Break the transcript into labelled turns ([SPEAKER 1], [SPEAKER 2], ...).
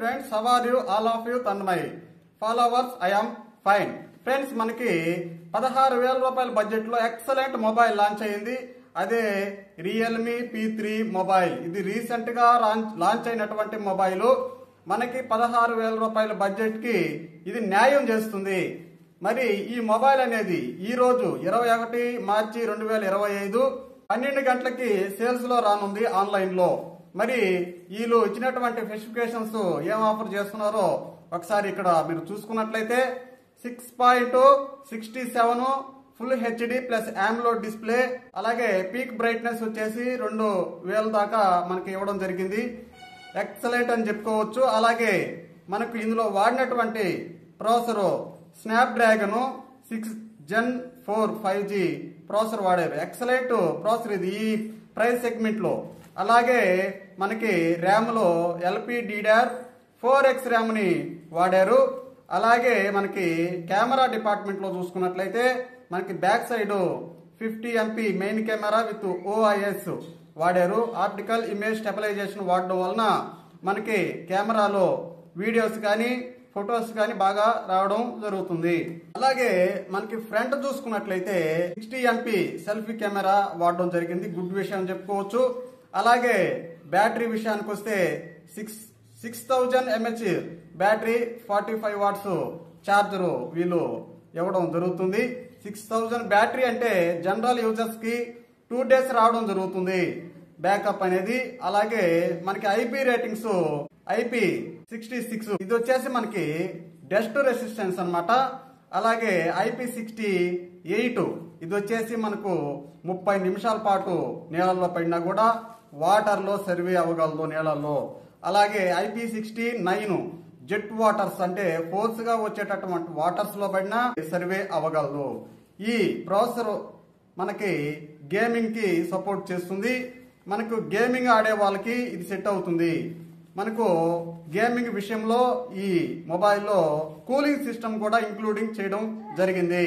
[SPEAKER 1] friends, how are you? All of you, Tanmay followers, I am fine. Friends, మనకి 16,000 రూపాయల budget లో excellent mobile launch అయింది. అదే Realme P3 mobile. ఇది recent గా లాంచ్ అయినటువంటి మొబైల్. మనకి 16,000 రూపాయల బడ్జెట్ కి ఇది న్యాయం చేస్తుంది. మరి ఈ మొబైల్ అనేది ఈ రోజు 21 మార్చి 2025 12 గంటలకి సేల్స్ లో రానుంది ఆన్లైన్ లో. మరి వీళ్ళు ఇచ్చినటువంటి స్పెసిఫికేషన్స్ ఏం ఆఫర్ చేస్తున్నారో ఒకసారి ఇక్కడ మీరు చూసుకున్నట్లయితే 6.67 full HD plus AMOLED display, అలాగే పీక్ బ్రైట్నెస్ వచ్చేసి 2000 దాకా మనకి ఇవ్వడం జరిగింది. ఎక్సలెంట్ అని చెప్పుకోవచ్చు. అలాగే మనకు ఇందులో వాడినటువంటి processor Snapdragon 6 Gen 4 5G processor వాడారు. ఎక్సలెంట్ ప్రాసెసర్ ఇది ఈ ప్రైస్ సెగ్మెంట్ లో. అలాగే మనకి ర్యామ్ లో LPDDR4X ర్యామ్ ని వాడారు. అలాగే మనకి కెమెరా డిపార్ట్మెంట్ లో చూసుకున్నట్లయితే మనకి back side 50 MP main camera with OIS వాడారు. ఆప్టికల్ ఇమేజ్ స్టెబిలైజేషన్ వాడడం వలన మనకి కెమెరాలో వీడియోస్ కానీ ఫొటోస్ కానీ బాగా రావడం జరుగుతుంది. అలాగే మనకి ఫ్రంట్ చూసుకున్నట్లయితే 60 MP సెల్ఫీ కెమెరా వాడడం జరిగింది. గుడ్ విషయం చెప్పుకోవచ్చు. అలాగే బ్యాటరీ విషయానికి వస్తే 6000 mAh బ్యాటరీ 45 వాట్స్ ఛార్జర్ వీళ్ళు ఇవ్వడం జరుగుతుంది. 6000 బ్యాటరీ అంటే జనరల్ యూజర్స్ కి 2 days రావడం జరుగుతుంది బ్యాకప్ అనేది. అలాగే మనకి IP రేటింగ్స్ IP66 ఇది వచ్చేసి మనకి డస్ట్ రెసిస్టెన్స్ అన్నమాట. అలాగే IP68 ఇది వచ్చేసి మనకు 30 నిమిషాల పాటు నీళ్ళల్లో పడినా కూడా వాటర్ లో సర్వే అవ్వగలదు నీళ్ళల్లో. అలాగే IP69 జెట్ వాటర్స్ అంటే ఫోర్స్ గా వచ్చేటటువంటి వాటర్స్ లో పడినా సర్వే అవ్వగలదు. ఈ ప్రాసెసర్ మనకి గేమింగ్ కి సపోర్ట్ చేస్తుంది. మనకు గేమింగ్ ఆడే వాళ్ళకి ఇది సెట్ అవుతుంది. మనకు గేమింగ్ విషయంలో ఈ మొబైల్లో కూలింగ్ సిస్టమ్ కూడా ఇంక్లూడింగ్ చేయడం జరిగింది.